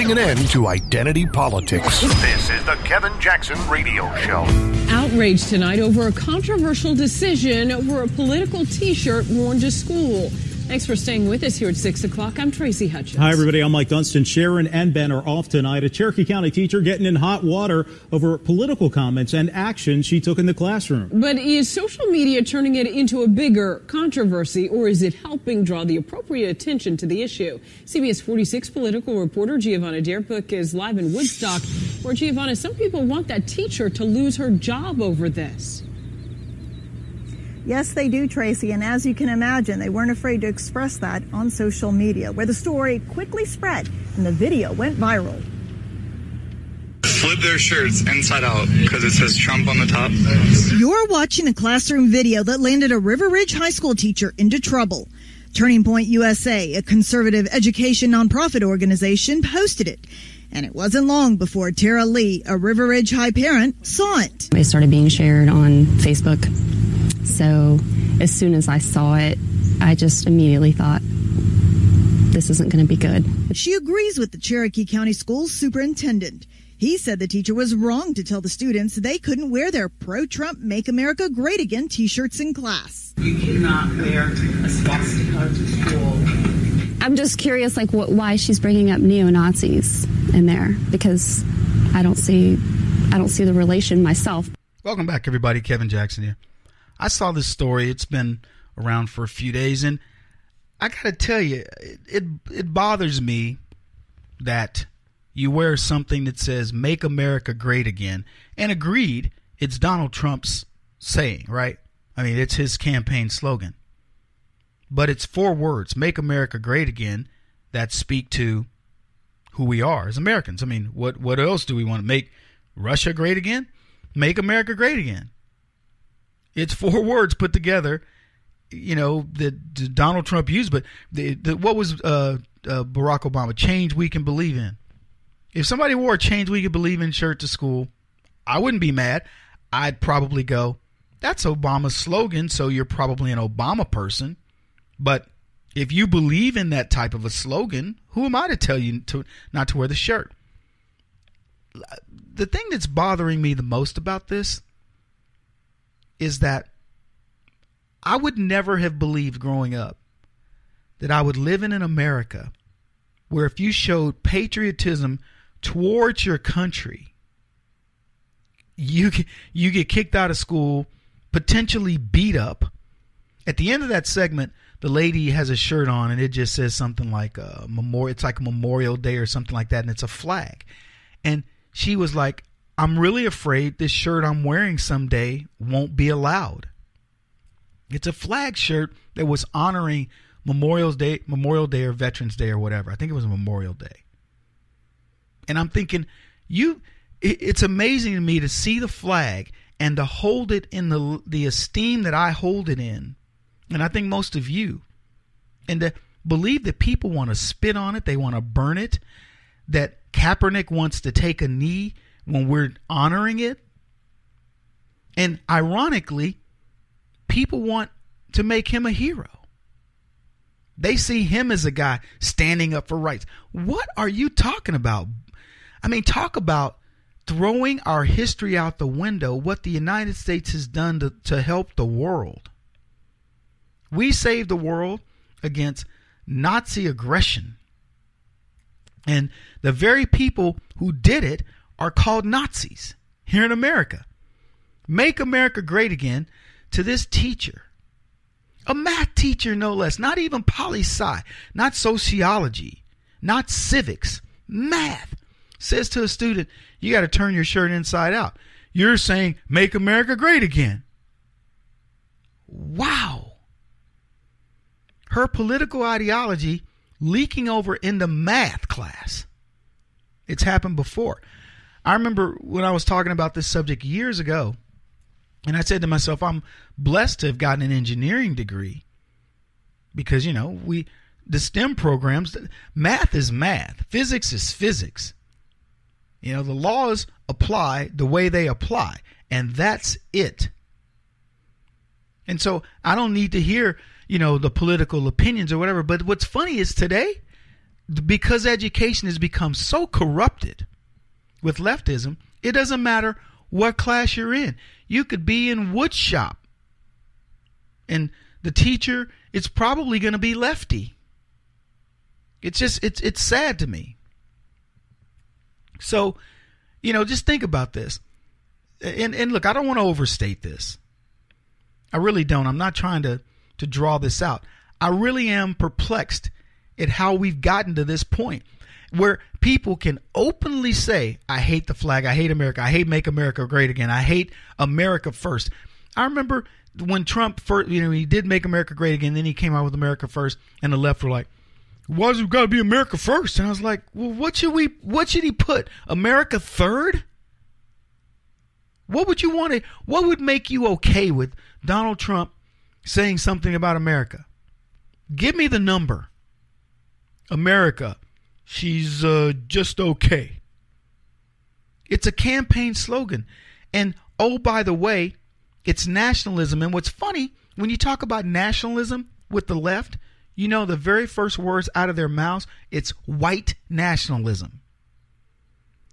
putting an end to identity politics. This is the Kevin Jackson Radio Show. Outrage tonight over a controversial decision over a political T-shirt worn to school. Thanks for staying with us here at 6 o'clock. I'm Tracy Hutchins. Hi, everybody. I'm Mike Dunstan. Sharon and Ben are off tonight. A Cherokee County teacher getting in hot water over political comments and actions she took in the classroom. But is social media turning it into a bigger controversy, or is it helping draw the appropriate attention to the issue? CBS 46 political reporter Giovanna Deerbook is live in Woodstock, where, Giovanna, some people want that teacher to lose her job over this. Yes, they do, Tracy, and as you can imagine, they weren't afraid to express that on social media, where the story quickly spread and the video went viral. Flip their shirts inside out because it says Trump on the top. You're watching a classroom video that landed a River Ridge High School teacher into trouble. Turning Point USA, a conservative education nonprofit organization, posted it. And it wasn't long before Tara Lee, a River Ridge High parent, saw it. It started being shared on Facebook. So as soon as I saw it, I just immediately thought, this isn't going to be good. She agrees with the Cherokee County Schools superintendent. He said the teacher was wrong to tell the students they couldn't wear their pro-Trump Make America Great Again T-shirts in class. You cannot wear a swastika to school. I'm just curious, why she's bringing up neo-Nazis in there, because I don't see the relation myself. Welcome back, everybody. Kevin Jackson here. I saw this story. It's been around for a few days, and I got to tell you, it bothers me that you wear something that says Make America Great Again, and agreed, it's Donald Trump's saying, right? I mean, it's his campaign slogan. But it's 4 words, Make America Great Again, that speak to who we are as Americans. I mean, what else do we want to make Russia great again? Make America great again. It's 4 words put together, that Donald Trump used. But what was Barack Obama? Change we can believe in. If somebody wore a change we can believe in shirt to school, I wouldn't be mad. I'd probably go, that's Obama's slogan, so you're probably an Obama person. But if you believe in that type of a slogan, who am I to tell you not to wear the shirt? The thing that's bothering me the most about this is that I would never have believed growing up that I would live in an America where if you showed patriotism towards your country, you get kicked out of school, potentially beat up. At the end of that segment, the lady has a shirt on and it just says something like it's like a Memorial Day or something like that, and it's a flag. And she was like, I'm really afraid this shirt I'm wearing someday won't be allowed. It's a flag shirt that was honoring Memorial Day or Veterans Day or whatever. I think it was a Memorial Day. And I'm thinking, it's amazing to me to see the flag and to hold it in the esteem that I hold it in. And I think most of you. And to believe that people want to spit on it, they want to burn it, that Kaepernick wants to take a knee when we're honoring it. And ironically, people want to make him a hero. They see him as a guy standing up for rights. What are you talking about? I mean, talk about throwing our history out the window, what the United States has done to help the world. We saved the world against Nazi aggression. And the very people who did it are called Nazis here in America. Make America great again to this teacher. A math teacher, no less. Not even poli-sci, not sociology, not civics. Math. Says to a student, you got to turn your shirt inside out. You're saying, make America great again. Wow. Her political ideology leaking over into math class. It's happened before. I remember when I was talking about this subject years ago, and I said to myself, I'm blessed to have gotten an engineering degree because, the STEM programs, math is math, physics is physics. The laws apply the way they apply, and that's it. And so I don't need to hear, the political opinions or whatever. But what's funny is today, because education has become so corrupted with leftism, it doesn't matter what class you're in. You could be in wood shop, and the teacher is probably going to be lefty. It's just, it's sad to me. So, just think about this. And look, I don't want to overstate this. I really don't. I'm not trying to draw this out. I really am perplexed at how we've gotten to this point where people can openly say, I hate the flag, I hate America, I hate Make America Great Again, I hate America First. I remember when Trump first, he did Make America Great Again, then he came out with America First, and the left were like, why does it got to be America First? And I was like, well, what should he put? America Third? What would make you okay with Donald Trump saying something about America? Give me the number. America, she's just okay. It's a campaign slogan. And oh, by the way, it's nationalism. And what's funny, when you talk about nationalism with the left, the very first words out of their mouths, it's white nationalism.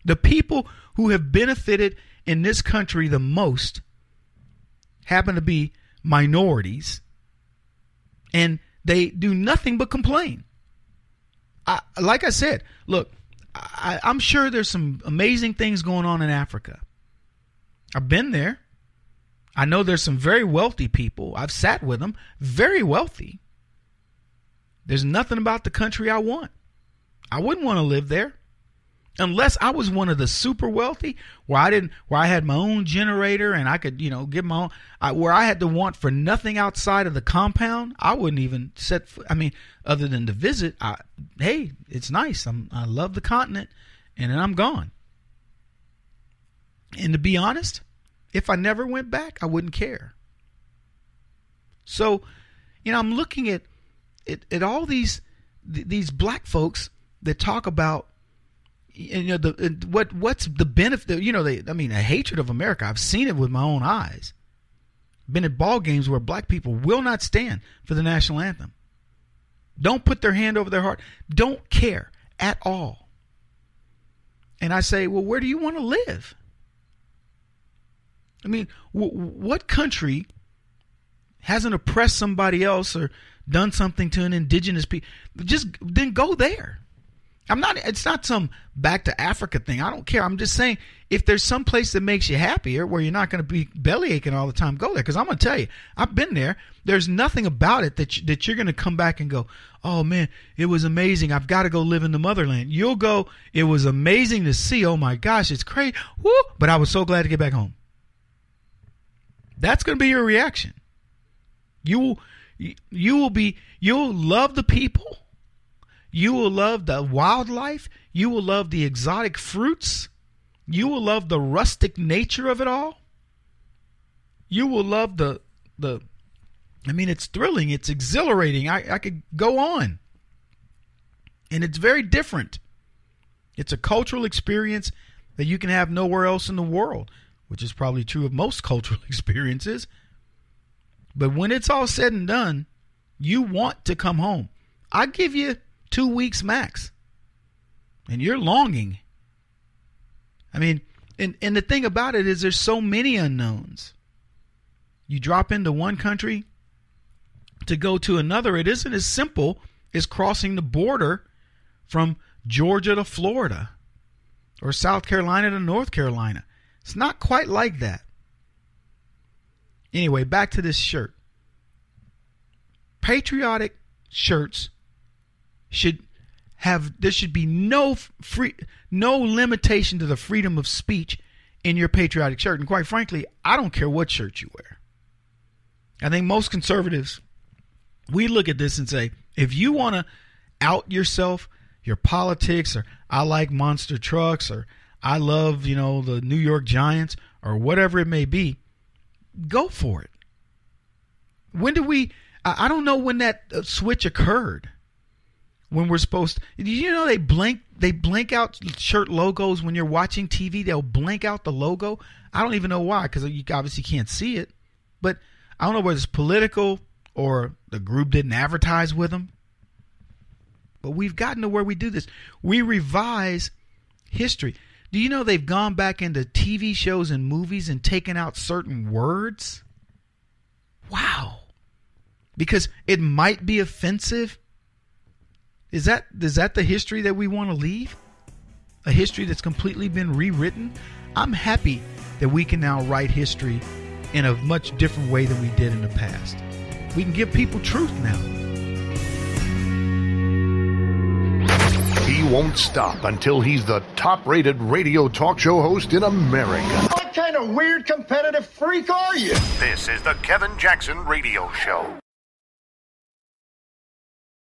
The people who have benefited in this country the most happen to be minorities, and they do nothing but complain. Like I said, look, I'm sure there's some amazing things going on in Africa. I've been there. I know there's some very wealthy people. I've sat with them, very wealthy. There's nothing about the country I want. I wouldn't want to live there unless I was one of the super wealthy where I had my own generator and I could, get my own, where I had to want for nothing outside of the compound. I wouldn't even set foot. I mean, other than to visit, hey, it's nice. I love the continent, and then I'm gone. And to be honest, if I never went back, I wouldn't care. So, I'm looking at all these black folks that talk about, what's the benefit? A hatred of America. I've seen it with my own eyes. Been at ball games where black people will not stand for the national anthem. Don't put their hand over their heart. Don't care at all. And I say, well, where do you want to live? I mean, what country hasn't oppressed somebody else or done something to an indigenous people? Just then go there. It's not some back to Africa thing. I don't care. I'm just saying, if there's some place that makes you happier where you're not going to be belly aching all the time, go there. Because I'm going to tell you, I've been there. There's nothing about it that you're going to come back and go, oh man, it was amazing. I've got to go live in the motherland. You'll go, it was amazing to see. Oh my gosh, it's crazy. Woo! But I was so glad to get back home. That's going to be your reaction. You'll love the people. You will love the wildlife. You will love the exotic fruits. You will love the rustic nature of it all. You will love it's thrilling. It's exhilarating. I could go on. And it's very different. It's a cultural experience that you can have nowhere else in the world, which is probably true of most cultural experiences. But when it's all said and done, you want to come home. I give you 2 weeks max, and you're longing. I mean, and the thing about it is there's so many unknowns. You drop into one country to go to another. It isn't as simple as crossing the border from Georgia to Florida or South Carolina to North Carolina. It's not quite like that. Anyway, back to this shirt. Patriotic shirts there should be no limitation to the freedom of speech in your patriotic shirt. And quite frankly, I don't care what shirt you wear. I think most conservatives, we look at this and say, if you want to out yourself, your politics, or I like monster trucks, or I love, the New York Giants, or whatever it may be, go for it. When do I don't know when that switch occurred. When we're supposed to, they blank out shirt logos when you're watching TV. They'll blank out the logo. I don't even know why, because you obviously can't see it. But I don't know whether it's political or the group didn't advertise with them. But we've gotten to where we do this. We revise history. Do you know they've gone back into TV shows and movies and taken out certain words? Wow. Because it might be offensive. Is that the history that we want to leave? A history that's completely been rewritten? I'm happy that we can now write history in a much different way than we did in the past. We can give people truth now. He won't stop until he's the top-rated radio talk show host in America. What kind of weird competitive freak are you? This is the Kevin Jackson Radio Show.